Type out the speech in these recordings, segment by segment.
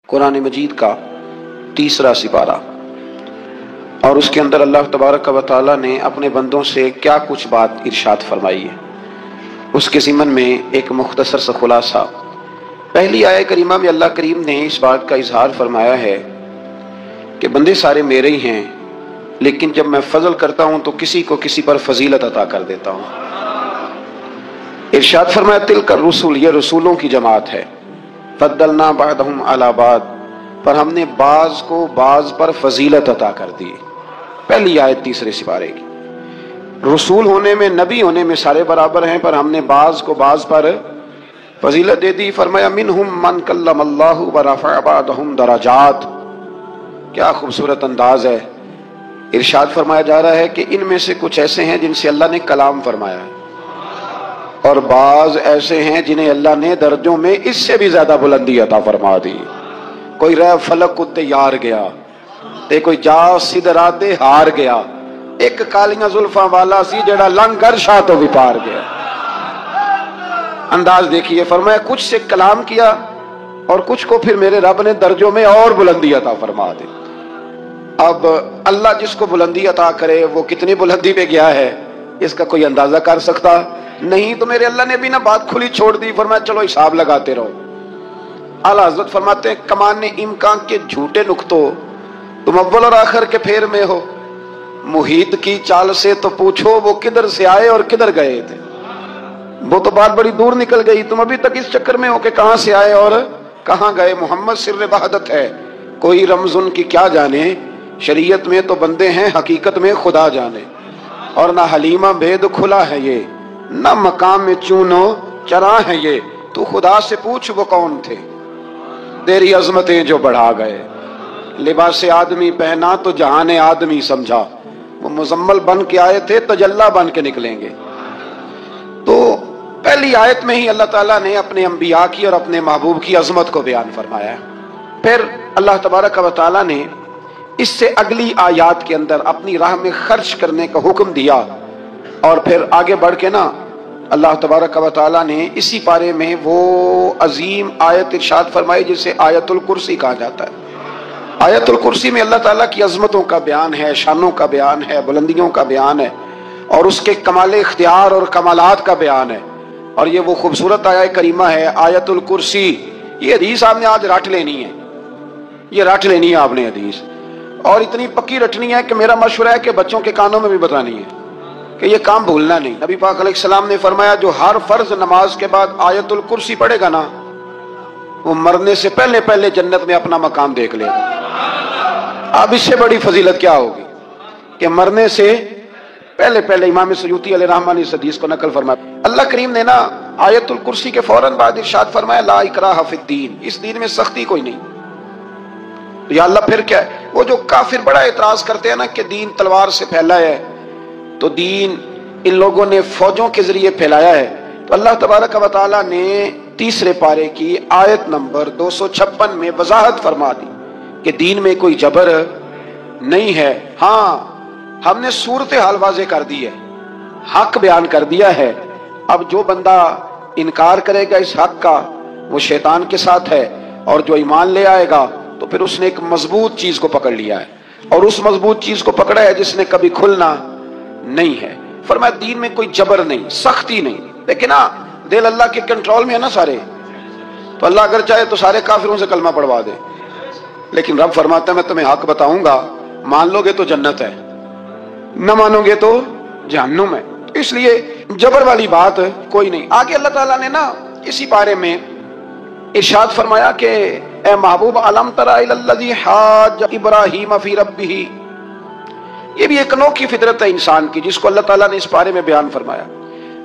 कुरान मजीद का 3रा सिपारा, और उसके अंदर अल्लाह तबारक व तआला ने अपने बंदों से क्या कुछ बात इरशाद फरमाई है, उसके ज़िमन में एक मुख्तसर सा खुलासा। पहली आयत करीमा में अल्लाह करीम ने इस बात का इजहार फरमाया है कि बंदे सारे मेरे ही हैं, लेकिन जब मैं फजल करता हूँ तो किसी को किसी पर फजीलत अता कर देता हूँ। इरशाद फरमाया तिलका रसूल, ये रसूलों की जमात है, फद्दलना बादहुम अला बाद, पर हमने बाज को बाज पर फजीलत अता कर दी। पहली आयत 3रे सिपारे की। रसूल होने में, नबी होने में सारे बराबर हैं, पर हमने बाज को बाज पर फजीलत दे दी। फरमाया मिनहुम मन कल्लमल्लाहु व रफ़अ बादहुम दराजात। क्या खूबसूरत अंदाज है। इरशाद फरमाया जा रहा है कि इनमें से कुछ ऐसे हैं जिनसे अल्लाह ने कलाम फरमाया है, और बाज ऐसे हैं जिन्हें अल्लाह ने दर्जों में इससे भी ज्यादा बुलंदी अता फरमा दी। कोई रह फलक उत्ते यार गया ते कोई जा सिदरा ते हार गया, एक कालियां जुल्फा वाला सी जेड़ा लंगर शाह तो भी पार गया। अंदाज देखिए, फरमाया कुछ से कलाम किया और कुछ को फिर मेरे रब ने दर्जों में और बुलंदी अता फरमा दी। अब अल्लाह जिसको बुलंदी अता करे वो कितनी बुलंदी पे गया है इसका कोई अंदाजा कर सकता नहीं। तो मेरे अल्लाह ने भी ना बात खुली छोड़ दी, फरमाया चलो हिसाब लगाते रहो। आला हज़रत फरमाते हैं कमान इम्कान के झूठे नुक्तों तुम अव्वल और आखिर के फेर में हो, मुहीत की चाल से तो पूछो वो किधर से आए और किधर गए थे। वो तो बात बड़ी दूर निकल गई, तुम अभी तक इस चक्कर में हो कि कहां से आए और कहां गए। मोहम्मद सिर्र वहदत है, कोई रमज उनकी क्या जाने, शरीयत में तो बंदे हैं हकीकत में खुदा जाने। और ना हलीमा भेद खुला है ये, ना मकाम में चूनो चरा है ये, तू खुदा से पूछ वो कौन थे, तेरी अजमतें जो बढ़ा गए। लिबास आदमी पहना तो जहान आदमी समझा, वो मुजम्मल बन के आए थे तजल्ला बन के निकलेंगे। तो पहली आयत में ही अल्लाह ताला ने अपने अंबिया की और अपने महबूब की अजमत को बयान फरमाया। फिर अल्लाह तबारक व तआला ने इससे अगली आयात के अंदर अपनी राह में खर्च करने का हुक्म दिया, और फिर आगे बढ़ के ना अल्लाह तबारक व तआला ने इसी पारे में वो अजीम आयत इरशाद फरमाई जिसे आयतुल कुर्सी कहा जाता है। आयतुल कुर्सी में अल्लाह ताला की अजमतों का बयान है, शानों का बयान है, बुलंदियों का बयान है, और उसके कमाल इख्तियार और कमालात का बयान है। और ये वो खूबसूरत आयत करीमा है आयतुल कुर्सी। ये हदीस आपने आज रट लेनी है, ये रट लेनी है आपने हदीस, और इतनी पक्की रटनी है कि मेरा मशवरा है कि बच्चों के कानों में भी बतानी है कि ये काम भूलना नहीं। नबी पाक अलैहिस्सलाम ने फरमाया जो हर फर्ज नमाज के बाद आयतुल कुर्सी पढ़ेगा ना, वो मरने से पहले पहले जन्नत में अपना मकाम देख लेगा। अब इससे बड़ी फजीलत क्या होगी कि मरने से पहले पहले। इमाम सयूती अलैहिर्रहमान ने इस हदीस को नकल फरमाया। अल्लाह करीम ने ना आयतुल कुर्सी के फौरन बाद इरशाद फरमाया ला इकराह फिद्दीन, इस दीन में सख्ती कोई नहीं। तो या अल्लाह फिर क्या है, वो जो काफिर बड़ा एतराज करते हैं ना कि दीन तलवार से फैला है, तो दीन इन लोगों ने फौजों के जरिए फैलाया है। तो अल्लाह तबारक व तआला ने 3रे पारे की आयत नंबर 256 में वजाहत फरमा दी कि दीन में कोई जबर नहीं है। हाँ, हमने सूरत हाल वाज़े कर दी है, हक बयान कर दिया है। अब जो बंदा इनकार करेगा इस हक का वो शैतान के साथ है, और जो ईमान ले आएगा तो फिर उसने एक मजबूत चीज को पकड़ लिया है, और उस मजबूत चीज को पकड़ा है जिसने कभी खुलना नहीं है। फरमाया दीन में कोई जबर नहीं, सख्ती नहीं, लेकिन हाँ दिल अल्लाह के कंट्रोल में है ना सारे। तो अल्लाह अगर चाहे तो सारे काफिरों से कलमा पढ़वा दे, लेकिन रब फरमाता है मैं तुम्हें हक बताऊंगा, मान लोगे तो जन्नत है, न मानोगे तो जहन्नुम है। इसलिए जबर वाली बात कोई नहीं। आगे अल्लाह ताला ने ना इसी बारे में इरशाद फरमाया कि ए महबूब अलम तरा इलल्लज़ी हाज इब्राहीम फी रब्बिही, ये भी एक अनोखी फितरत है इंसान की जिसको अल्लाह ताला ने इस बारे में बयान फरमाया।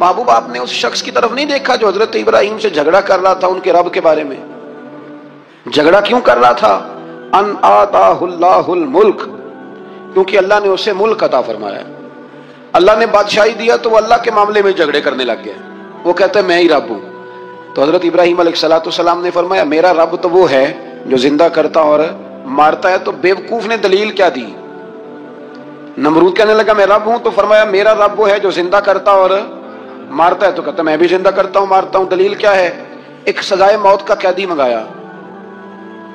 महबूब आपने उस शख्स की तरफ नहीं देखा जो हजरत इब्राहीम से झगड़ा कर रहा था उनके रब के बारे में। झगड़ा क्यों कर रहा था? अन आताहुल्लाहुल मुल्क, क्योंकि अल्लाह ने उसे मुल्क अता फरमाया। अल्लाह ने बादशाही दिया तो वो अल्लाह के मामले में झगड़े करने लग गया। वो कहता है मैं ही रब हूं। तो हजरत इब्राहीम अलैहिस्सलाम ने फरमाया मेरा रब तो वो है जो जिंदा करता और मारता है। तो बेवकूफ ने दलील क्या दी? नमरूद कहने लगा मैं रब हूं, तो फरमाया मेरा रब वो है जो जिंदा करता और मारता है। तो कहता मैं भी जिंदा करता हूं मारता हूं, दलील क्या है? एक सजाए मौत का कैदी मंगाया,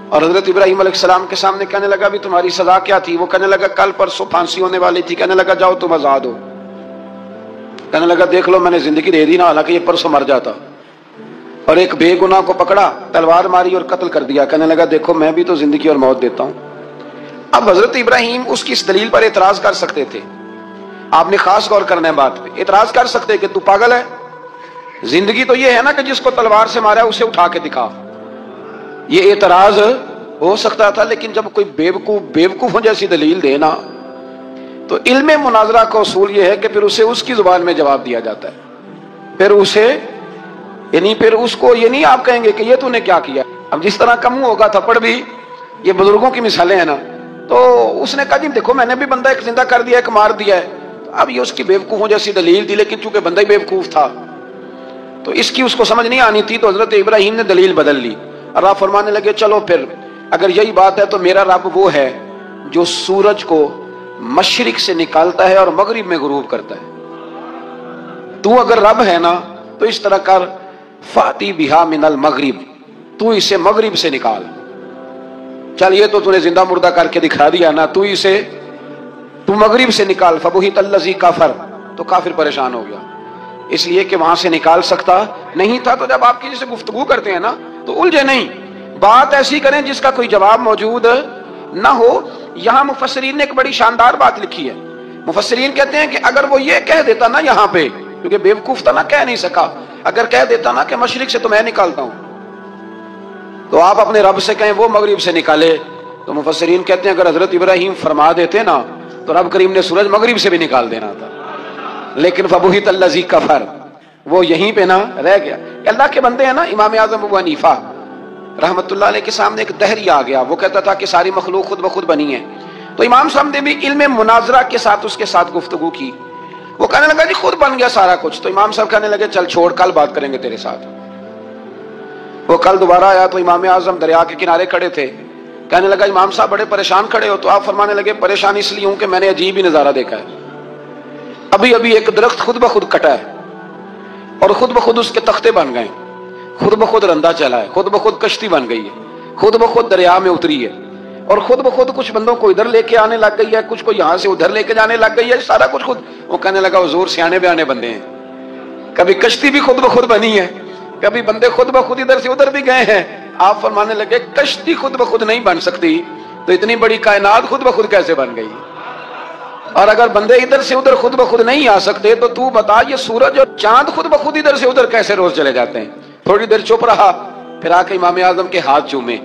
اور حضرت ابراہیم علیہ السلام کے سامنے کہنے لگا بھی تمہاری سزا کیا تھی؟ وہ کہنے لگا کل پرسوں پھانسی ہونے والی تھی. کہنے لگا جاؤ تم آزاد ہو. کہنے لگا دیکھ لو میں نے زندگی دے دی نا، حالانکہ یہ پرسوں مر جاتا. اور ایک بے گناہ کو پکڑا، تلوار ماری اور قتل کر دیا. کہنے لگا دیکھو میں بھی تو زندگی اور موت دیتا ہوں. اب حضرت ابراہیم اس کی اس دلیل پر اعتراض کر سکتے تھے. آپ نے خاص غور کرنا ہے بات پہ. اعتراض کر سکتے کہ تو پاگل ہے، زندگی تو یہ ہے نا کہ جس کو تلوار سے مارا ہے اسے اٹھا کے دکھا. یہ اعتراض ہو سکتا تھا. لیکن جب کوئی بیوقوفوں جیسی دلیل دینا تو علم مناظرہ کا اصول یہ ہے کہ پھر اسے اس کی زبان میں جواب دیا جاتا ہے. پھر اس کو یہ نہیں آپ کہیں گے کہ یہ تو نے کیا کیا. اب جس طرح کا منہ ہوگا تھپڑ بھی، یہ بزرگوں کی مثالیں ہیں نا. تو اس نے کہا جی دیکھو میں نے بھی بندہ ایک زندہ کر دیا، ایک مار دیا ہے. اب یہ اس کی بیوقوفوں جیسی دلیل تھی، لیکن چونکہ بندہ ہی بیوقوف تھا تو اس کی اس کو سمجھ نہیں آنی تھی. تو حضرت ابراہیم نے دلیل بدل لی اور آپ فرمانے لگے چلو پھر اگر یہی بات ہے تو میرا رب وہ ہے جو سورج کو مشرق سے نکالتا ہے اور مغرب میں غروب کرتا ہے. تو اگر رب ہے نا تو اس طرح کر، فاتی بہا من المغرب، تو اسے مغرب سے نکال. چل یہ تو نے زندہ مردہ کر کے دکھا دیا نا، تو مغرب سے نکال. فبہت الذی کفر، تو کافر پریشان ہو گیا اس لیے کہ وہاں سے نکال سکتا نہیں تھا. تو جب آپ کسی سے گفتگو کرتے ہیں نا تو الجھے نہیں، بات ایسی کریں جس کا کوئی جواب موجود نہ ہو. یہاں مفسرین نے ایک بڑی شاندار بات لکھی ہے. مفسرین کہتے ہیں کہ اگر وہ یہ کہہ دیتا نا یہاں پہ، کیونکہ بیوقوف تھا نا کہہ نہیں سکا، اگر کہہ دیتا نا کہ مشرق سے تو میں نکالتا ہوں، تو آپ اپنے رب سے کہیں وہ مغرب سے نکالے. تو مفسرین کہتے ہیں اگر حضرت ابراہیم فرما دیتے نا تو رب کریم نے سورج مغرب سے بھی نکال دینا تھا. لیکن فبہت الذی کفر، وہ یہیں پہ نہ رہ گیا. اللہ کے بندے ہیں نا. امام اعظم ابو حنیفہ رحمت اللہ علیہ کے سامنے ایک دہری آ گیا. وہ کہتا تھا کہ ساری مخلوق خود بخود بنی ہے. تو امام صاحب نے بھی علم مناظرہ کے ساتھ اس کے ساتھ گفتگو کی. وہ کہنے لگا جی خود بن گیا سارا کچھ. تو امام صاحب کہنے لگے چل چھوڑ، کل بات کریں گے تیرے ساتھ. وہ کل دوبارہ آیا تو امام اعظم دریا کے کنارے کھڑے تھے. کہنے لگا امام صاحب بڑے پریشان کھڑے ہو. تو آپ فرمانے لگے پریشان اس لیے ہوں کہ میں نے عجیب ہی نظارہ دیکھا ہے. ابھی ایک درخت خود بخود کٹا ہے اور خود بخود اس کے تختے بن گئے، خود بخود رندا چلا ہے، خود بخود کشتی بن گئی ہے، خود بخود دریا میں اتری ہے، اور خود بخود کچھ بندوں کو ادھر لے کے آنے لگ گئی ہے، کچھ کو یہاں سے ادھر لے کے جانے لگ گئی ہے، سارا کچھ خود. وہ کہنے لگا حضور سیانے بیانے بندے ہیں. کبھی کشتی بھی خود بخود بنی ہے، کبھی بندے خود بخود ادھر سے ادھر بھی گئے ہیں. آپ فرمانے لگے کشتی خود بخود نہیں بن سکتی تو اتنی بڑی کائنات خود بخود کیسے بن گئی؟ اور اگر بندے ادھر سے ادھر خود بخود نہیں آ سکتے تو بتا یہ سورج اور چاند خود بخود ادھر سے ادھر کیسے روز چلے جاتے ہیں؟ تھوڑی دیر چپ رہا، پھر آ کے امام اعظم کے ہاتھ چومے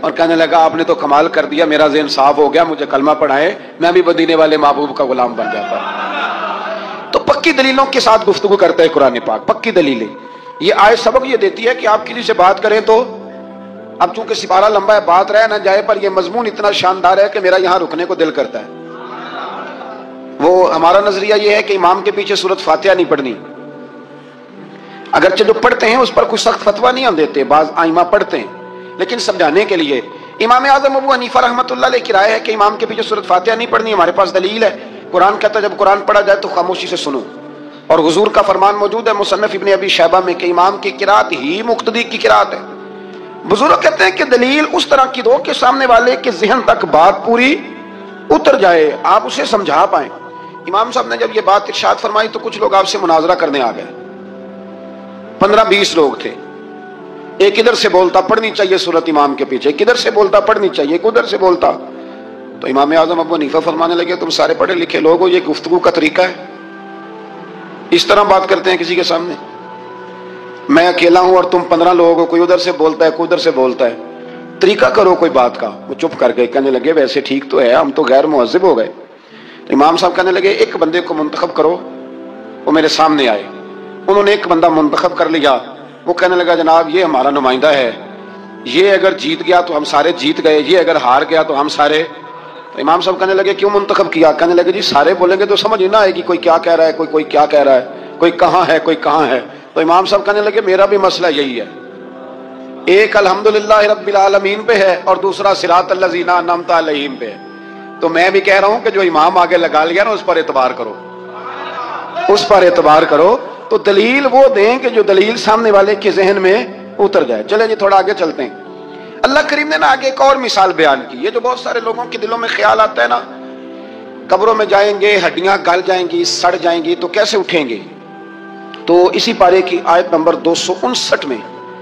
اور کہنے لگا آپ نے تو کمال کر دیا، میرا ذہن صاف ہو گیا، مجھے کلمہ پڑھائے، میں بھی مدینے والے محبوب کا غلام بن جاتا. تو پکی دلیلوں کے ساتھ گفتگو کرتا ہے قرآن پاک. پکی دلیلیں یہ آیت سبق یہ دیتی ہے کہ آپ کسی سے بات کریں تو، اب چونکہ سپارہ لمبا ہے بات رہ نہ جائے، پر یہ مضمون اتنا شاندار ہے کہ میرا یہاں رکنے کو دل کرتا ہے. وہ ہمارا نظریہ یہ ہے کہ امام کے پیچھے سورۃ فاتحہ نہیں پڑھنی. اگرچہ جو پڑھتے ہیں اس پر کوئی سخت فتویٰ نہیں ہم دیتے، بعض آئمہ پڑھتے ہیں، لیکن سمجھانے کے لیے. امام اعظم ابو حنیفہ رحمۃ اللہ علیہ کی رائے ہے کہ امام کے پیچھے سورۃ فاتحہ نہیں پڑھنی. ہمارے پاس دلیل ہے، قرآن کہتا ہے جب قرآن پڑھا جائے تو خاموشی سے سنو. اور حضور کا فرمان موجود ہے مصنف ابن ابی شیبہ میں کہ امام کی قرات ہی مقتدی کی قرات ہے. بزرگ کہتے ہیں کہ دلیل اس طرح کی دو کہ سامنے والے کے ذہن تک بات پوری اتر جائے، آپ اسے سمجھا پائیں. امام صاحب نے جب یہ بات ارشاد فرمائی تو کچھ لوگ آپ سے مناظرہ کرنے آ گئے. 15-20 لوگ تھے. ایک ادھر سے بولتا پڑھنی چاہیے سورت امام کے پیچھے، ایک ادھر سے بولتا پڑھنی چاہیے، ایک ادھر سے بولتا. تو امام اعظم ابو حنیفہ فرمانے لگے تم سارے پڑھے لکھے لوگ ہو، یہ گفتگو کا طریقہ ہے؟ اس طرح بات کرتے ہیں کسی کے سامنے؟ میں اکیلا ہوں اور تم 15 لوگ ہو، کوئی ادھر سے بولتا ہے کوئی ادھر سے بولتا ہے، طریقہ کرو کوئی بات کا. وہ چپ کر گئے، کہنے لگے ویسے ٹھیک تو ہے، ہم تو غیر مہذب ہو گئے. امام صاحب کہنے لگے ایک بندے کو منتخب کرو، وہ میرے سامنے آئے. انہوں نے ایک بندہ منتخب کر لیا. وہ کہنے لگا جناب یہ ہمارا نمائندہ ہے، یہ اگر جیت گیا تو ہم سارے جیت گئے، یہ اگر ہار گیا تو ہم سارے. تو امام صاحب کہنے لگے کیوں منتخب کیا؟ کہنے لگے جی سارے بولیں گے تو سمجھ نہ آئے گی کوئی کیا کہہ رہا ہے، کوئی کیا کہہ رہا ہے، کوئی کہاں ہے کوئی کہاں ہے. تو امام صاحب کہنے لگے میرا بھی مسئلہ یہی ہے، ایک الحمدللہ رب العالمین پہ ہے اور دوسرا صراط الذین انعمت علیہم پہ ہے. تو میں بھی کہہ رہا ہوں کہ جو امام آگے لگا لیا نا اس پر اعتبار کرو، اس پر اعتبار کرو. تو دلیل وہ دیں کہ جو دلیل سامنے والے کے ذہن میں اتر جائے. چلے جی تھوڑا آگے چلتے ہیں. اللہ کریم نے نا آگے ایک اور مثال بیان کی. یہ جو بہت سارے لوگوں کے دلوں میں خیال آتا ہے نا قبروں میں جائیں گے ہڈیاں گل جائیں گی سڑ جائیں گی تو کیسے اٹھیں گے, تو اسی پارے کی آیت نمبر 259 میں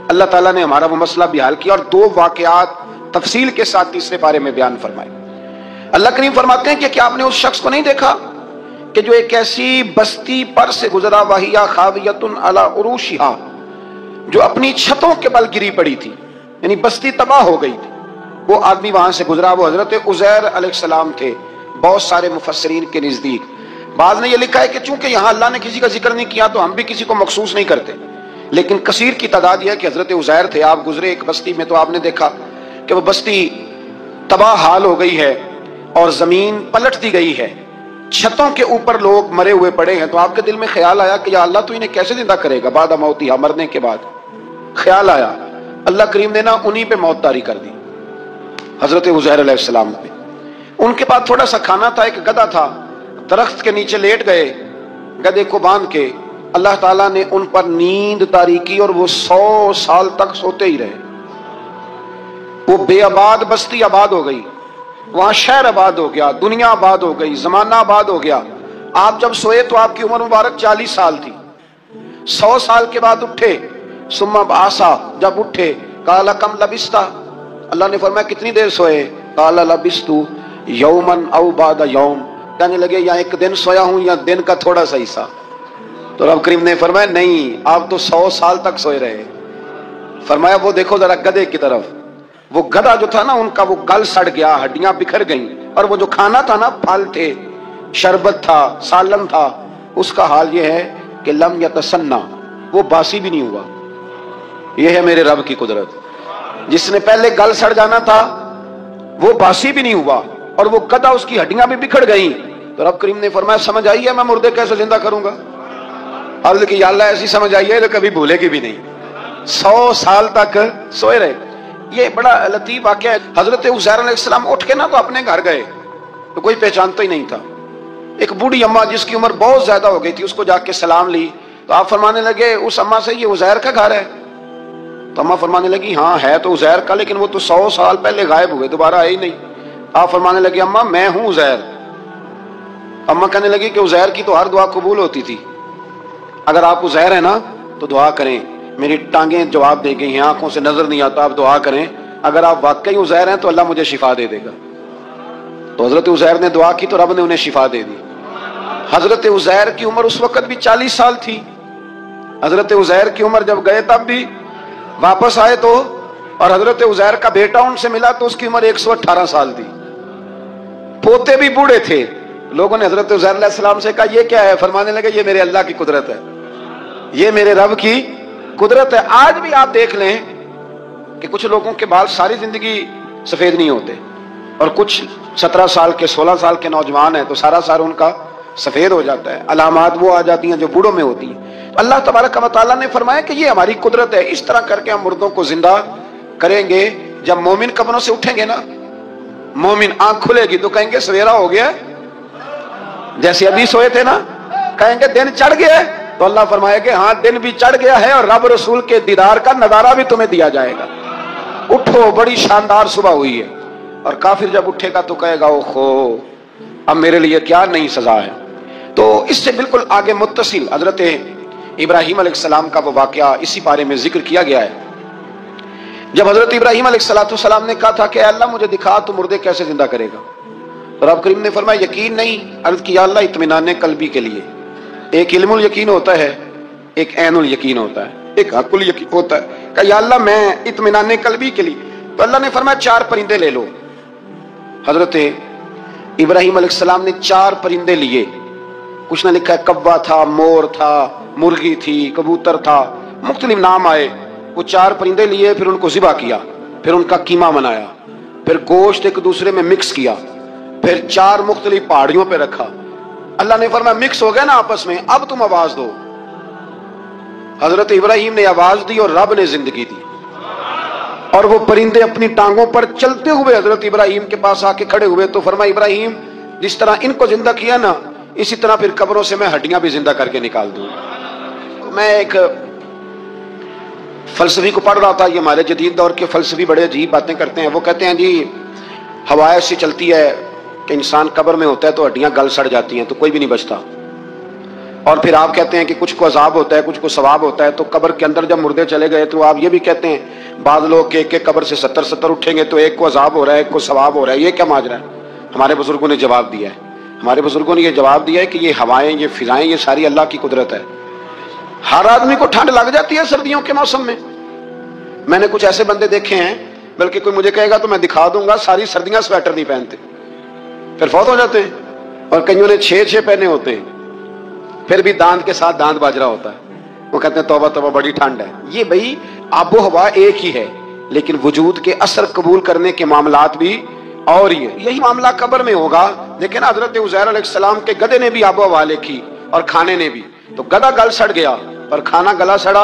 اللہ تعالیٰ نے ہمارا وہ مسئلہ بھی حل کیا اور 2 واقعات تفصیل کے ساتھ تیسرے پارے میں بیان فرمائے. اللہ کریم فرماتے ہیں کہ کیا آپ نے اس شخص کو نہیں دیکھا کہ جو ایک ایسی بستی پر سے گزرا وَهِيَ خَاوِيَةٌ عَلَىٰ عُرُوشِهَا, جو اپنی چھتوں کے بل گری پڑی تھی, یعنی بستی تباہ ہو گئی تھی. وہ آدمی وہاں سے گزرا, وہ حضرت عزیر علیہ السلام تھے. بہت سارے مفسرین کے نزدیک بعض نے یہ لکھا ہے کہ چونکہ یہاں اللہ نے کسی کا ذکر نہیں کیا تو ہم بھی کسی کو مخصوص نہیں کرتے, لیکن کثیر کی تعداد یہ ہے کہ حضرت عزیر تھے. آپ گزرے ایک بستی میں تو آپ نے دیکھا کہ وہ بستی تباہ حال ہو گئی ہے اور زمین پلٹ دی گئی ہے, چھتوں کے اوپر لوگ مرے ہوئے پڑے ہیں. تو آپ کے دل میں خیال آیا کہ یا اللہ تو انہیں کیسے زندہ کرے گا بعد موتہا, مرنے کے بعد. خیال آیا, اللہ کریم نے نا انہی پہ موت طاری کر دی, حضرت عزیر علیہ السلام پہ. ان کے پاس تھوڑا سا کھانا تھا, ایک گدھا تھا, درخت کے نیچے لیٹ گئے گدھے کو باندھ کے. اللہ تعالیٰ نے ان پر نیند طاری کی اور وہ 100 سال تک سوتے ہی رہے. وہ بے آباد بستی آباد ہو گئی, وہاں شہر آباد ہو گیا, دنیا آباد ہو گئی, زمانہ آباد ہو گیا. آپ جب سوئے تو آپ کی عمر مبارک 40 سال تھی. 100 سال کے بعد اٹھے, ثم بعثا, جب اٹھے قال کم لبثت, اللہ نے فرمایا کتنی دیر سوئے, قال لبثت یومن او بعد یوم, کہنے لگے یا ایک دن سویا ہوں یا دن کا تھوڑا سا حصہ. تو رب کریم نے فرمایا نہیں, آپ تو 100 سال تک سوئے رہے. فرمایا وہ دیکھو ذرا گدھے کی طرف, وہ گدھا جو تھا نا ان کا وہ گل سڑ گیا, ہڈیاں بکھر گئیں, اور وہ جو کھانا تھا نا پھل تھے, شربت تھا, سالن تھا, اس کا حال یہ ہے کہ لم یتسنہ, وہ باسی بھی نہیں ہوا. یہ ہے میرے رب کی قدرت. جس نے پہلے گل سڑ جانا تھا وہ باسی بھی نہیں ہوا, اور وہ گدھا اس کی ہڈیاں بھی بکھر گئیں. تو رب کریم نے فرمایا سمجھ آئی ہے میں مردے کیسے زندہ کروں گا. عرض کی یا اللہ ایسی سمجھ آئی ہے تو کبھی بھولے گی بھی نہیں. 100 سال تک سوئے رہے. یہ بڑا لطیف واقعہ ہے. حضرت عزیر علیہ السلام اٹھ کے نا تو اپنے گھر گئے تو کوئی پہچانتا ہی نہیں تھا. ایک بوڑھی اماں جس کی عمر بہت زیادہ ہو گئی تھی اس کو جا کے سلام لی تو آپ فرمانے لگے اس اماں سے یہ عزیر کا گھر ہے. تو اماں فرمانے لگی ہاں ہے تو عزیر کا, لیکن وہ تو 100 سال پہلے غائب ہوئے, دوبارہ آئے ہی نہیں. آپ فرمانے لگے اماں میں ہوں عزیر. اماں کہنے لگی کہ عزیر کی تو ہر دعا قبول ہوتی تھی, اگر آپ عزیر ہیں نا تو دعا کریں, میری ٹانگیں جواب دے گئی ہیں, آنکھوں سے نظر نہیں آتا, آپ دعا کریں, اگر آپ واقعی عزیر ہیں تو اللہ مجھے شفا دے دے گا. تو حضرت عزیر نے دعا کی تو رب نے انہیں شفا دے دی. حضرت عزیر کی عمر اس وقت بھی 40 سال تھی. حضرت عزیر کی عمر جب گئے تب بھی واپس آئے تو, اور حضرت عزیر کا بیٹا ان سے ملا تو اس کی عمر 118 سال تھی. پوتے بھی بوڑھے تھے. لوگوں نے حضرت عزیر علیہ السلام سے کہا یہ کیا ہے, فرمانے لگے یہ میرے اللہ کی قدرت ہے, یہ میرے رب کی قدرت ہے. آج بھی آپ دیکھ لیں کہ کچھ لوگوں کے بال ساری زندگی سفید نہیں ہوتے, اور کچھ 17 سال کے 16 سال کے نوجوان ہیں تو سارا سار ان کا سفید ہو جاتا ہے. علامات وہ آ جاتی ہیں جو بوڑھوں میں ہوتی ہیں. اللہ تبارک و تعالیٰ نے فرمایا کہ یہ ہماری قدرت ہے, اس طرح کر کے ہم مردوں کو زندہ کریں گے. جب مومن قبروں سے اٹھیں گے نا, مومن آنکھ کھلے گی تو کہیں گے سویرا ہو گیا, جیسے ابھی سوئے تھے نا کہیں گے دن چڑھ گیا. تو اللہ فرمائے کہ ہاں دن بھی چڑھ گیا ہے اور رب رسول کے دیدار کا نظارہ بھی تمہیں دیا جائے گا. اٹھو بڑی شاندار صبح ہوئی ہے. اور کافر جب اٹھے گا تو کہے گا اوہو اب میرے لیے کیا نئی سزا ہے. تو اس سے بالکل آگے متصل حضرت ابراہیم علیہ السلام کا وہ واقعہ اسی بارے میں ذکر کیا گیا ہے. جب حضرت ابراہیم علیہ السلام نے کہا تھا کہ اللہ مجھے دکھا تو مردے کیسے زندہ کرے گا, رب کریم نے فرمایا یقین نہیں. عرض کیا اللہ اطمینان قلبی کے لیے ایک علم الیقین ہوتا ہے, ایک عین الیقین ہوتا ہے, ایک حق الیقین ہوتا ہے. کہ یا اللہ میں اطمینان قلبی کے لیے. تو اللہ نے فرمایا 4 پرندے لے لو. حضرت ابراہیم علیہ السلام نے 4 پرندے لیے. کچھ نے لکھا ہے کوا تھا, مور تھا, مرغی تھی, کبوتر تھا, مختلف نام آئے. وہ 4 پرندے لیے, پھر ان کو ذبح کیا, پھر ان کا قیمہ بنایا, پھر گوشت ایک دوسرے میں مکس کیا, پھر 4 مختلف پہاڑیوں پہ رکھا. اللہ نے فرمایا مکس ہو گئے نا آپس میں, اب تم آواز دو. حضرت ابراہیم نے آواز دی اور رب نے زندگی دی. اور وہ پرندے اپنی ٹانگوں پر چلتے ہوئے حضرت ابراہیم کے پاس آ کے کھڑے ہوئے. تو فرمایا ابراہیم جس طرح ان کو زندہ کیا نا, اسی طرح پھر قبروں سے میں ہڈیاں بھی زندہ کر کے نکال دوں. میں ایک फलसफी को पढ़ रहा था, ये हमारे जदीद दौर के फलसफी बड़े अजीब बातें करते हैं। वो कहते हैं जी हवा ऐसी चलती है कि इंसान कब्र में होता है तो हड्डियां गल सड़ जाती हैं तो कोई भी नहीं बचता, और फिर आप कहते हैं कि कुछ को अजाब होता है कुछ को सवाब होता है। तो कब्र के अंदर जब मुर्दे चले गए तो आप ये भी कहते हैं बाद लोग के कब्र से 70 उठेंगे तो एक को अजाब हो रहा है एक को सवाब हो रहा है, ये क्या माजरा है? हमारे बुजुर्गों ने जवाब दिया है, हमारे बुजुर्गों ने ये जवाब दिया है कि ये हवाएं ये फिजाएं ये सारी अल्लाह की कुदरत है। हर आदमी को ठंड लग जाती है सर्दियों के मौसम में। मैंने कुछ ऐसे बंदे देखे हैं, बल्कि कोई मुझे कहेगा तो मैं दिखा दूंगा, सारी सर्दियां स्वेटर नहीं पहनते, फिर फौत हो जाते हैं। और कईयों ने 6 पहने होते हैं, फिर भी दांत के साथ दांत बाज रहा होता है। वो कहते हैं तौबा तौबा बड़ी ठंड है। ये भाई आबो हवा एक ही है, लेकिन वजूद के असर कबूल करने के मामलात भी और ही है। यही मामला कब्र में होगा। लेकिन हजरत उज़ैर अलैहिस्सलाम के गधे ने भी आबो हवा लिखी और खाने ने भी, तो गधा गल सड़ गया पर खाना गला सड़ा।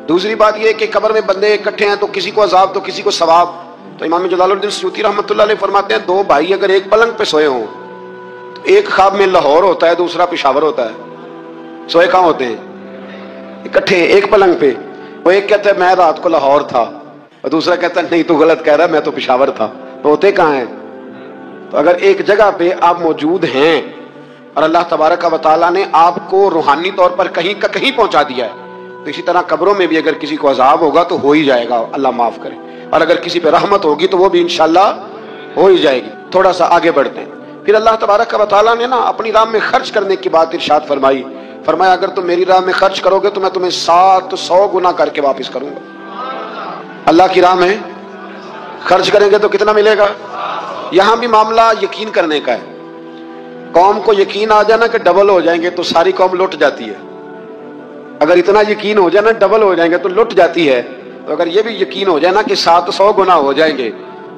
दूसरी बात यह कि कब्र में बंदे इकट्ठे हैं तो किसी को अजाब तो किसी को सवाब। तो इमाम जलालुद्दीन सूती रहमतुल्लाह अलैह फरमाते हैं 2 भाई अगर एक पलंग पे सोए हों तो एक ख्वाब में लाहौर होता है दूसरा पेशावर होता है। सोए कहाँ होते हैं? इकट्ठे एक पलंग पे। वो एक कहता है मैं रात को लाहौर था और दूसरा कहता है नहीं तू गलत कह रहा है मैं तो पेशावर था। तो होते कहाँ हैं? तो अगर एक जगह पे आप मौजूद हैं और अल्लाह तबारक व तआला ने आपको रूहानी तौर पर कहीं का कहीं पहुंचा दिया है, तो इसी तरह कब्रों में भी अगर किसी को अजाब होगा तो हो ही जाएगा, अल्लाह माफ करे, और अगर किसी पे रहमत होगी तो वो भी इंशाल्लाह हो ही जाएगी। थोड़ा सा आगे बढ़ते हैं। फिर अल्लाह तबारक व तआला ने ना अपनी राह में खर्च करने की बात इरशाद फरमाई। फरमाया अगर तुम मेरी राह में खर्च करोगे तो मैं तुम्हें 700 गुना करके वापस करूंगा। अल्लाह की राह में खर्च करेंगे तो कितना मिलेगा? यहां भी मामला यकीन करने का है। कौम को यकीन आ जाए ना कि डबल हो जाएंगे तो सारी कौम लुट जाती है। अगर इतना यकीन हो जाए ना डबल हो जाएंगे तो लुट जाती है। तो अगर ये भी यकीन हो जाए ना कि 700 गुना हो जाएंगे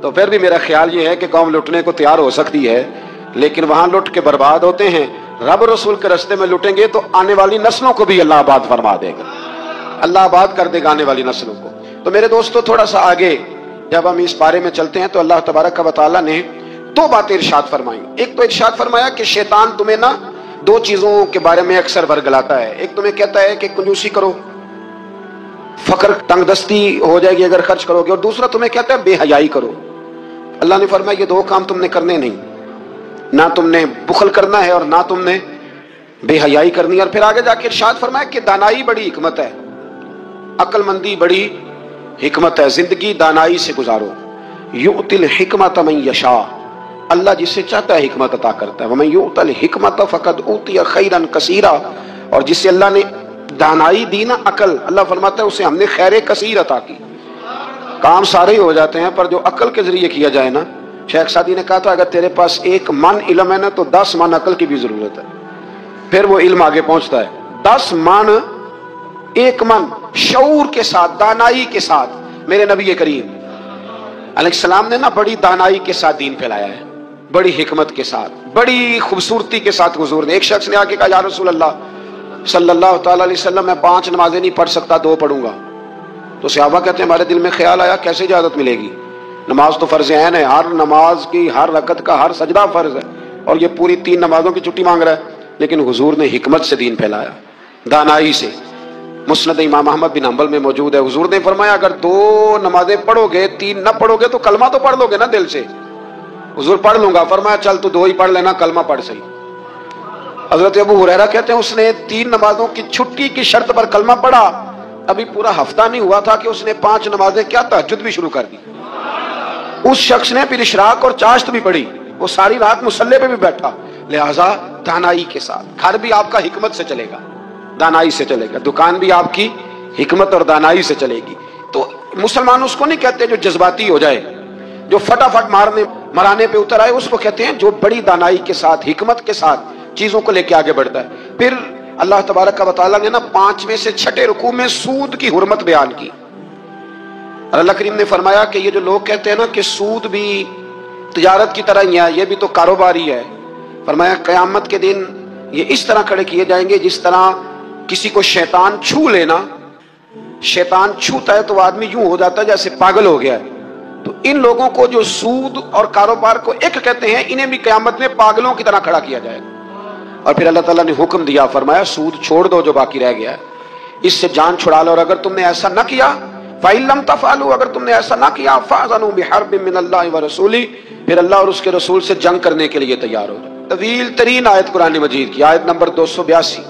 तो फिर भी मेरा ख्याल ये है कि कौम लुटने को तैयार हो सकती है, लेकिन वहां लुट के बर्बाद होते हैं। रब रसूल के रास्ते में लुटेंगे तो आने वाली नस्लों को भी अल्लाह आबाद फरमा देगा, अल्लाह आबाद कर देगा आने वाली नस्लों को। तो मेरे दोस्तों थोड़ा सा आगे जब हम इस बारे में चलते हैं तो अल्लाह तबारक व तआला ने 2 बातें इरशाद फरमाई। एक तो इरशाद फरमाया कि शैतान तुम्हें ना 2 चीजों के बारे में अक्सर वर्गलाता है। एक तुम्हें कहता है कि कंजूसी करो, फकर तंगदस्ती हो जाएगी अगर खर्च करोगे, और दूसरा तुम्हें कहता है बेहयाई करो। अल्लाह ने फरमाया ये 2 काम तुमने करने नहीं, ना तुमने बुखल करना है और ना तुमने बेहयाई करनी है। और फिर आगे जाके इरशाद फरमाया कि दानाई बड़ी हिकमत है, अक्लमंदी बड़ी हिकमत है, जिंदगी दानाई से गुजारो। युतिल हिकमत मन यशा, अल्लाह जिससे चाहता है हिकमत अता करता है। वमन युतिल हिकमत फकद उतिया खैरन कसीरा, और जिससे अल्लाह ने दानाई दी ना अकल, अल्लाह फरमाता है उसे हमने खैर कसीर अता की। काम सारे ही हो जाते हैं पर जो अकल के जरिए किया जाए ना, शेख सादी ने कहा था अगर तेरे पास 1 मन इल्म है ना तो 10 मन अकल की भी जरूरत है, फिर वो इल्म आगे पहुंचता है। 10 मन 1 मन शऊर के साथ दानाई के साथ मेरे नबी करीम अलैहिस्सलाम ने ना बड़ी दानाई के साथ दीन फैलाया है, बड़ी हिकमत के साथ, बड़ी खूबसूरती के साथ। हुजूर ने एक शख्स ने आके कहा या रसूल अल्लाह सल्लल्लाहु तआला अलैहि वसल्लम मैं 5 नमाजें नहीं पढ़ सकता 2 पढ़ूंगा। तो सहाबा कहते हैं हमारे दिल में ख्याल आया कैसे इजाजत मिलेगी, नमाज तो फर्ज ऐन है, हर नमाज की हर रकत का हर सजदा फर्ज है, और ये पूरी 3 नमाजों की छुट्टी मांग रहा है। लेकिन हुजूर ने हिकमत से दीन फैलाया, दानाई से। मुस्नद इमाम अहमद बिन हंबल में मौजूद है, हुजूर ने फरमाया अगर 2 नमाजें पढ़ोगे 3 न पढ़ोगे तो कलमा तो पढ़ लोगे ना दिल से। हुजूर पढ़ लूंगा, फरमाया चल तू 2 ही पढ़ लेना, कलमा पढ़ सही। हजरत अबू हुरैरा कहते हैं उसने 3 नमाजों की छुट्टी की शर्त पर कलमा पढ़ा, अभी पूरा हफ्ता नहीं हुआ था कि उसने 5 नमाजें क्या तहज्जुद भी शुरू कर दी। उस शख्स ने फिर इशराक और चाश्त भी पढ़ी, वो सारी रात मुसल्ले पे भी बैठा। लिहाजा दानाई के साथ घर भी आपका हिकमत से चलेगा, दानाई से चलेगा, दुकान भी आपकी हिकमत और दानाई से चलेगी। तो मुसलमान उसको नहीं कहते जो जज्बाती हो जाए, जो फटाफट मराने पे उतर आए, उसको कहते हैं जो बड़ी दानाई के साथ हिकमत के साथ चीजों को लेके आगे बढ़ता है। फिर अल्लाह तबारक व तआला ने ना 5वें से 6ठे रुकू में सूद की हुर्मत बयान की। अल्लाह करीम ने फरमाया कि ये जो लोग कहते हैं ना कि सूद भी तिजारत की तरह ही है, ये भी तो कारोबार ही है, फरमाया क़यामत के दिन ये इस तरह खड़े किए जाएंगे जिस तरह किसी को शैतान छू लेना, शैतान छूता है तो आदमी यूं हो जाता है जैसे पागल हो गया है। तो इन लोगों को जो सूद और कारोबार को एक कहते हैं, इन्हें भी क़यामत में पागलों की तरह खड़ा किया जाएगा। और फिर अल्लाह ताला ने हुक्म दिया, फरमाया सूद छोड़ दो जो बाकी रह गया है। इससे जान छुड़ा लो, और अगर तुमने ऐसा न किया फ़इल्लम तफ़अलू, अगर तुमने ऐसा ना किया फ़अज़नू बिहर्बिन मिनल्लाहि व रसूली, फिर अल्लाह और उसके रसूल से जंग करने के लिए तैयार हो जाओ। तवील तरीन आयत कुरान मजीद की, आयत नंबर 282।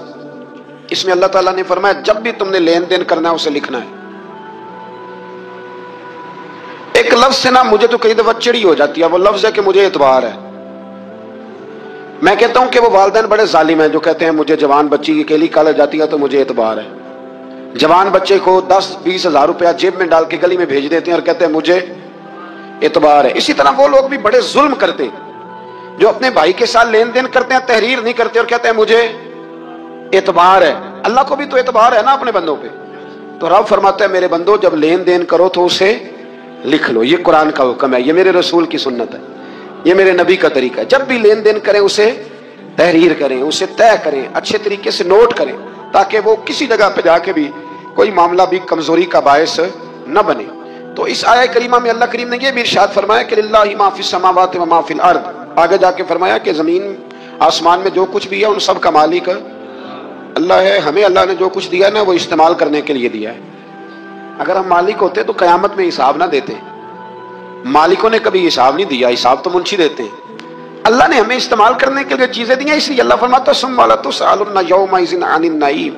इसमें अल्लाह ताला ने फरमाया जब भी तुमने लेन देन करना है उसे लिखना है। एक लफ्ज से ना मुझे तो कई दफा चिड़ी हो जाती है, वो लफ्ज है कि मुझे एतबार है। मैं कहता हूं कि वो वालिदैन बड़े जालिम हैं जो कहते हैं मुझे जवान बच्ची की अकेली कॉलेज जाती है तो मुझे एतबार है। जवान बच्चे को 10-20 हजार रुपया जेब में डाल के गली में भेज देते हैं और कहते हैं मुझे एतबार है। इसी तरह वो लोग भी बड़े जुल्म करते जो अपने भाई के साथ लेन देन करते हैं, तहरीर नहीं करते और कहते हैं मुझे एतबार है। अल्लाह को भी तो एतबार है ना अपने बंदों पे। तो रब फरमाता है मेरे बंदो जब लेन देन करो तो उसे लिख लो, ये कुरान का हुक्म है, ये मेरे रसूल की सुन्नत है, ये मेरे नबी का तरीका है। जब भी लेन देन करें उसे तहरीर करें, उसे तय करें, अच्छे तरीके से नोट करें, ताकि वो किसी जगह पे जाके भी कोई मामला भी कमजोरी का बायस न बने। तो इस आया करीमा में अल्लाह करीम ने ये भी इरशाद फरमाया कि लिल्लाहि मा फिस समावाति व मा फिल अर्द। आगे जाके फरमाया कि जमीन आसमान में जो कुछ भी है उन सब का मालिक अल्लाह है। हमें अल्लाह ने जो कुछ दिया है ना वो इस्तेमाल करने के लिए दिया है। अगर हम मालिक होते तो कयामत में हिसाब ना देते। मालिकों ने कभी हिसाब नहीं दिया, हिसाब तो मुंशी देते हैं। अल्लाह ने हमें इस्तेमाल करने के लिए चीजें दी हैं, इसलिए अल्लाह फरमाता सुम्मा लतुसअलुन्ना यौमइज़िन अनिन नईम।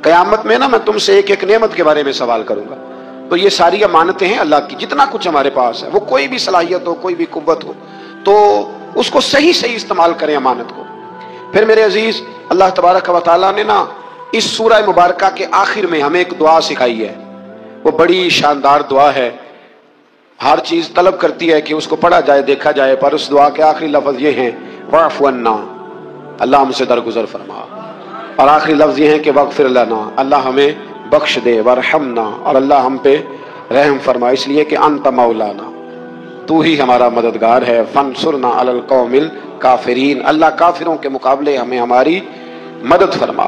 कयामत में ना मैं तुमसे एक एक नेमत के बारे में सवाल करूंगा। तो ये सारी अमानतें हैं अल्लाह की, जितना कुछ हमारे पास है, वो कोई भी सलाहियत हो, कोई भी कुव्वत हो, तो उसको सही सही इस्तेमाल करें अमानत को। फिर मेरे अजीज अल्लाह तबारक व तआला ने ना इस सूरह मुबारक के आखिर में हमें एक दुआ सिखाई है। वो बड़ी शानदार दुआ है, हर चीज तलब करती है कि उसको पढ़ा जाए, देखा जाए, पर उस दुआ के आखिरी लफ्ज ये हैं वअफ़ु अन्ना, अल्लाह हमसे दरगुजर फरमा। और आखिरी लफ्ज ये हैं कि वग़फ़िर लना, अल्लाह हमें बख्श दे, वरहमना, और अल्लाह हम पे रहम फरमा। इसलिए कि अंत मौलाना, तू ही हमारा मददगार है, फंसुरना अलल कौमिल काफिरीन, अल्लाह काफिरों के मुकाबले हमें हमारी मदद फरमा।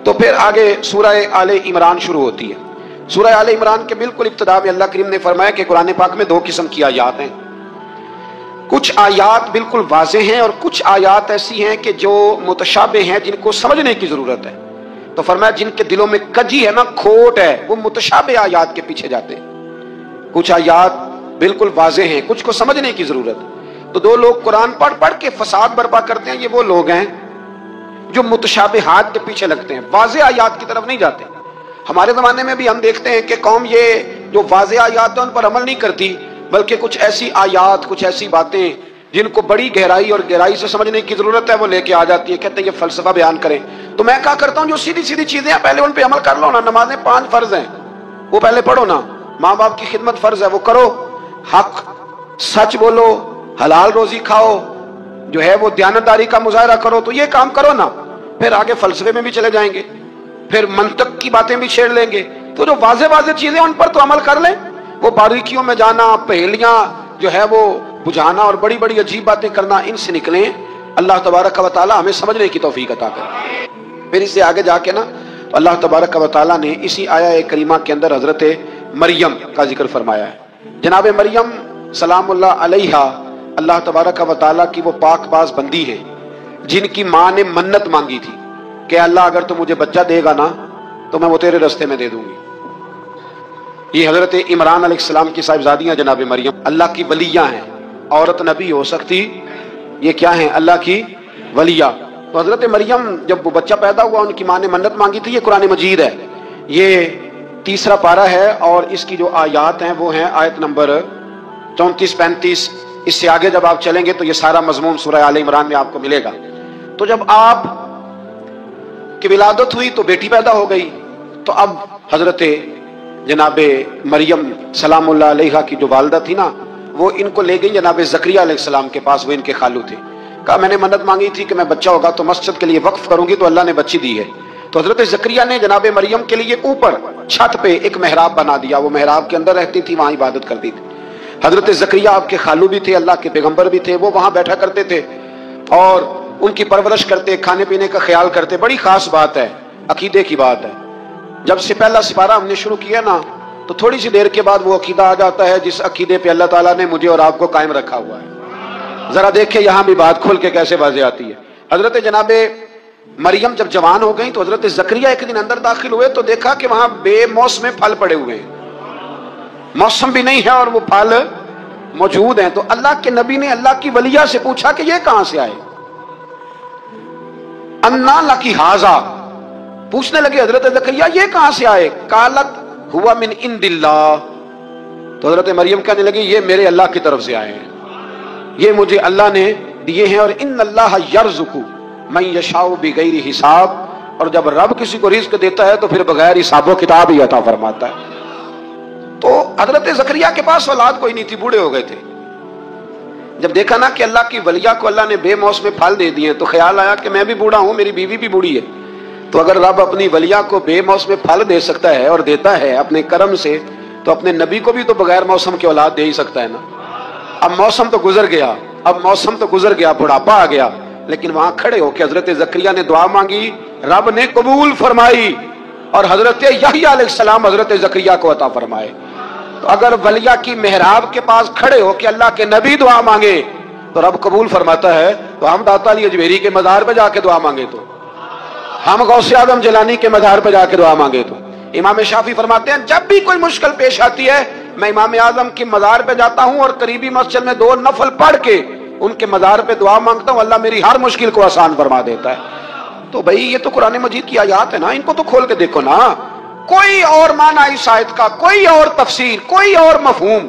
तो फिर आगे सूरह आले इमरान शुरू होती है। सूरह आले इमरान के बिल्कुल इब्तिदा में अल्लाह करीम ने फरमाया कि कुरान पाक में दो किस्म की आयात हैं। कुछ आयात बिल्कुल वाज़ेह हैं और कुछ आयात ऐसी हैं कि जो मुतशाबे हैं, जिनको समझने की जरूरत है। तो फरमाया जिनके दिलों में कजी है ना, खोट है, वो मुतशाबे आयात के पीछे जाते हैं। कुछ आयात बिल्कुल वाज़ेह हैं, कुछ को समझने की जरूरत है। तो दो लोग कुरान पढ़ पढ़ के फसाद बर्पा करते हैं, ये वो लोग हैं जो मुतशाबिहात के पीछे लगते हैं, वाज़ेह आयात की तरफ नहीं जाते। हमारे जमाने में भी हम देखते हैं कि कौम ये जो वाज़ेह आयात है उन पर अमल नहीं करती, बल्कि कुछ ऐसी आयात, कुछ ऐसी बातें जिनको बड़ी गहराई और गहराई से समझने की जरूरत है वो लेके आ जाती है, कहते हैं ये फलसफा बयान करें। तो मैं क्या करता हूँ, जो सीधी सीधी चीजें हैं पहले उन पे अमल कर लो ना। नमाजें 5 फर्ज हैं, वो पहले पढ़ो ना। माँ बाप की खिदमत फर्ज है, वो करो। हक सच बोलो, हलाल रोजी खाओ, जो है वो दयानतदारी का मुजाहरा करो, तो ये काम करो ना। फिर आगे फलसफे में भी चले जाएंगे, फिर मंतक की बातें भी छेड़ लेंगे। तो जो वाज़ेह वाज़ेह चीजें उन पर तो अमल कर लें। वो बारीकियों में जाना, पहेलियां जो है वो बुझाना और बड़ी बड़ी अजीब बातें करना, इनसे निकलें। अल्लाह तबारक व तआला हमें समझने की तौफीक अता करे। फिर इससे आगे जाके ना अल्लाह तबारक व तआला ने इसी आया करीमा के अंदर हजरत मरियम का जिक्र फरमाया है। जनाब मरियम सलामुल्लाह अलैहा अल्लाह तबारक व तआला की वो पाकबाज बंदी है, जिनकी माँ ने मन्नत मांगी थी कि अल्लाह अगर तू मुझे बच्चा देगा ना तो मैं वो तेरे रास्ते में दे दूंगी। ये हजरत इमरान अलैहिस्सलाम की साहिबजादियां जनाब मरियम अल्लाह की वलिया हैं। औरत नबी हो सकती, ये क्या है, अल्लाह की वलिया। तो हजरत मरियम जब वो बच्चा पैदा हुआ, उनकी माँ ने मन्नत मांगी थी। ये कुरान मजीद है, ये 3रा पारा है और इसकी जो आयात हैं वो हैं आयत नंबर 34-35। इससे आगे जब आप चलेंगे तो ये सारा मजमून सूरह आले इमरान में आपको मिलेगा। तो जब आप की विलादत हुई तो बेटी पैदा हो गई, तो अब हजरत जनाबे मरियम सलामुल्लाह अलैहा की जो वालदा थी ना, वो इनको ले गई जनाबे ज़करिया अलैहिस्सलाम के पास। वो इनके खालू थे। कहा मैंने मन्नत मांगी थी कि मैं बच्चा होगा तो मस्जिद के लिए वक्फ करूंगी, तो अल्लाह ने बच्ची दी है। तो हजरत ज़करिया ने जनाबे मरियम के लिए ऊपर छत पे एक मेहराब बना दिया। वो मेहराब के अंदर रहती थी, वहां इबादत करती थी। हजरत ज़करिया आपके खालू भी थे, अल्लाह के पैगंबर भी थे, वो वहां बैठा करते थे और उनकी परवरिश करते, खाने पीने का ख्याल करते। बड़ी खास बात है, अकीदे की बात है। जब से पहला सिपारा हमने शुरू किया ना, तो थोड़ी सी देर के बाद वो अकीदा आ जाता है जिस अकीदे पे अल्लाह ताला ने मुझे और आपको कायम रखा हुआ है। जरा देखिए यहाँ भी बात खोल के कैसे बातें आती है। हजरत जनाबे मरियम जब जवान हो गई तो हजरत जकरिया एक दिन अंदर दाखिल हुए तो देखा कि वहां बेमौसमे फल पड़े हुए हैं, मौसम भी नहीं है और वो फल मौजूद हैं। तो अल्लाह के नबी ने अल्लाह की वलिया से पूछा कि ये कहां से आए? अन्ना लकी हाजा, पूछने लगे हजरत जकरिया ये कहां से आए? कालत हुआ मिन इंदिल्लाह, तो हजरत मरियम कहने लगी ये मेरे अल्लाह की तरफ से आए हैं, ये मुझे अल्लाह ने दिए हैं। और इन्नल्लाह यर्ज़ुकु मन यशाउ बिगैरि हिसाब, और जब रब किसी को रिज्क देता है तो फिर बगैर हिसाबो किताब ही अता फरमाता है। तो हजरत जकरिया के पास औलाद कोई नहीं थी, बूढ़े हो गए थे। जब देखा ना कि अल्लाह की वलिया को अल्लाह ने बेमौसमे फल दे दिए तो ख्याल आया कि मैं भी बूढ़ा हूं, मेरी बीवी भी बूढ़ी है, तो अगर रब अपनी वलिया को बेमौसमे फल दे सकता है और देता है अपने करम से, तो अपने नबी को भी तो बगैर मौसम की औलाद दे ही सकता है ना। अब मौसम तो गुजर गया, बुढ़ापा आ गया, लेकिन वहां खड़े होकर हजरत जकरिया ने दुआ मांगी, रब ने कबूल फरमाई और हजरत यहया अलैहिस्सलाम हजरत जकरिया को अता फरमाए। तो अगर वलिया की मेहराब के पास खड़े होकर अल्लाह के नबी दुआ मांगे तो रब कबूल फरमाता है, तो हम दाता अली अजमेरी के मज़ार पे जाके दुआ मांगे, तो हम गौसे आजम जिलानी के मज़ार पे जाके दुआ मांगे, तो इमाम शाफी फरमाते हैं जब भी कोई मुश्किल पेश आती है मैं इमाम आजम की मज़ार पे जाता हूं और करीबी मस्जिद में 2 नफल पढ़ के उनके मज़ार पे दुआ मांगता हूं, अल्लाह मेरी हर मुश्किल को आसान फरमा देता है। तो भाई ये तो कुरान मजीद की आयत है ना, इनको तो खोल के देखो ना, कोई और माना इस आयत का, कोई और तफसीर, कोई और मफहूम।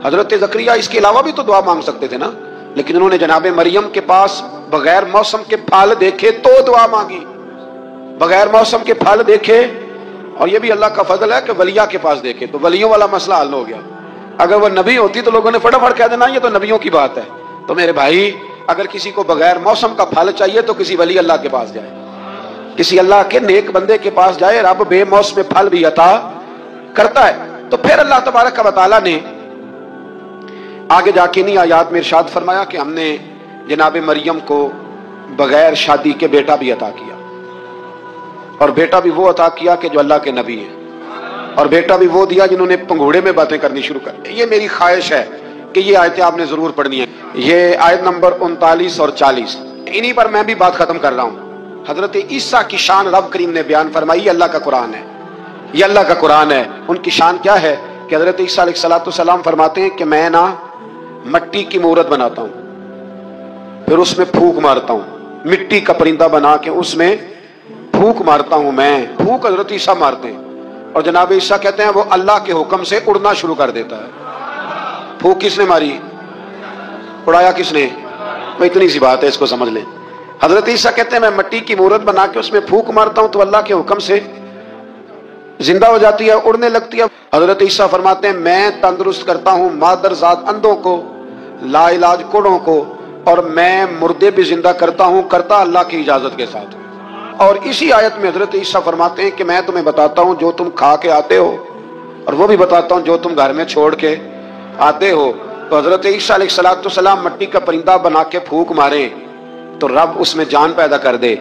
हजरत जकरिया इसके अलावा भी तो दुआ मांग सकते थे ना, लेकिन उन्होंने जनाब मरियम के पास बगैर मौसम के फल देखे तो दुआ मांगी, बगैर मौसम के फल देखे। और ये भी अल्लाह का फजल है कि वलिया के पास देखे, तो वलियों वाला मसला हल हो गया। अगर वो नबी होती तो लोगों ने फटाफट कह देना ये तो नबियों की बात है। तो मेरे भाई, अगर किसी को बगैर मौसम का फल चाहिए तो किसी वली अल्लाह के पास जाए, किसी अल्लाह के नेक बंदे के पास जाए, रब बेमौसम फल भी अता करता है। तो फिर अल्लाह तबारक व तआला ने आगे जाके नहीं आयात में इरशाद फरमाया कि हमने जनाब मरियम को बगैर शादी के बेटा भी अता किया, और बेटा भी वो अता किया कि जो अल्लाह के नबी है, और बेटा भी वो दिया जिन्होंने पंघूड़े में बातें करनी शुरू कर दी। ये मेरी ख्वाहिश है कि ये आयतें आपने जरूर पढ़नी है। ये आयत नंबर 39 और 40, इन्हीं पर मैं भी बात खत्म कर रहा हूँ। हजरत ईसा की शान रब करीम ने बयान फरमाई, ये अल्लाह का कुरान है, ये अल्लाह का कुरान है। उनकी शान क्या है कि हजरत ईसा अलैहिस्सलाम फरमाते हैं कि मैं ना मट्टी की मूरत बनाता हूँ, फिर उसमें फूंक मारता हूँ, मिट्टी का परिंदा बना के उसमें फूंक मारता हूँ मैं। फूंक हजरत ईसा मारते हैं और जनाब ईसा कहते हैं वो अल्लाह के हुक्म से उड़ना शुरू कर देता है। फूंक किसने मारी, उड़ाया किसने? मैं इतनी सी बात है, इसको समझ लें। हजरत ईसा कहते हैं मैं मट्टी की मूरत बना के उसमें फूंक मारता हूं तो अल्लाह के हुक्म से जिंदा हो जाती है, उड़ने लगती है। हजरत ईसा फरमाते हैं मैं तंदुरुस्त करता हूं मादरजात अंधों को, लाइलाज कोड़ों को, और मैं मुर्दे भी जिंदा करता हूं, करता अल्लाह की इजाजत के साथ। और इसी आयत में हजरत ईसा फरमाते हैं कि मैं तुम्हें बताता हूं जो तुम खा के आते हो, और वो भी बताता हूं जो तुम घर में छोड़ के आते हो। तो हजरत ईसा अलैहिस्सलाम मट्टी का परिंदा बना के फूंक मारे तो रब उसमें जान पैदा कर दे,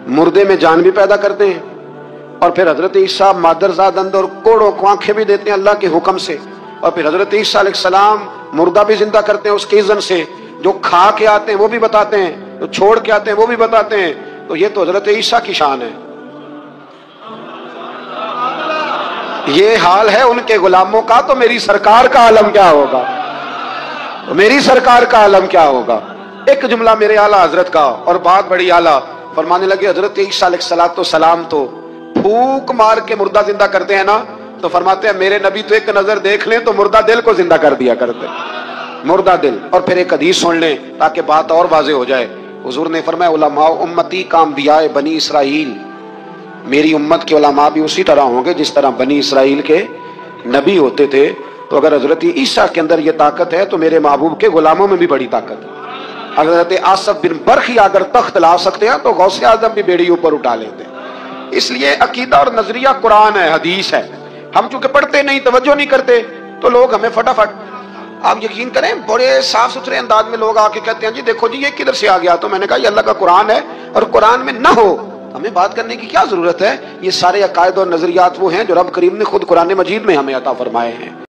मुर्दे में जान भी पैदा करते हैं। और फिर हजरत ईसा मादरजात अंदर और कोड़ों को आंखें भी देते हैं अल्लाह के हुक्म से। और फिर हजरत ईसा अलैहिस्सलाम मुर्दा भी जिंदा करते हैं उसके इज़्न से। जो खा के आते हैं वो भी बताते हैं, जो छोड़ के आते हैं वो भी बताते हैं। तो ये तो हजरत ईसा की शान है। ये हाल है उनके गुलामों का, तो मेरी सरकार का आलम क्या होगा, तो मेरी सरकार का आलम क्या होगा। एक जुमला मेरे आला हजरत का, और बात बड़ी आला, फरमाने लगे हजरत ईसा अलैहिस्सलाम तो फूंक मार के मुर्दा जिंदा करते हैं ना, तो फरमाते हैं मेरे नबी तो एक नजर देख लें तो मुर्दा दिल को जिंदा कर दिया करते, मुर्दा दिल। और फिर एक हदीस सुन लें ताकि बात और वाज़ेह हो जाए। हुजूर ने फरमाया उलमा उम्मती का अंबियाए बनी इसराइल, मेरी उम्मत के उलमा भी उसी तरह होंगे जिस तरह बनी इसराइल के नबी होते थे। तो अगर हजरत ईसा के अंदर ये ताकत है तो मेरे महबूब के गुलामों में भी बड़ी ताकत है। हजरत आसफ बिन बरखी अगर तख्त ला सकते हैं तो गौसे आजम भी बेड़ी ऊपर उठा लेते हैं। इसलिए अकीदा और नजरिया कुरान है, हदीस है। हम चूंकि पढ़ते नहीं, तवज्जो नहीं करते, तो लोग हमें फटाफट, आप यकीन करें बड़े साफ सुथरे अंदाज में लोग आके कहते हैं जी देखो जी ये किधर से आ गया। तो मैंने कहा ये अल्लाह का कुरान है, और कुरान में ना हो हमें बात करने की क्या जरूरत है। ये सारे अकायद और नजरियात वो हैं जो रब करीम ने खुद कुरान मजीद में हमें अता फरमाए हैं।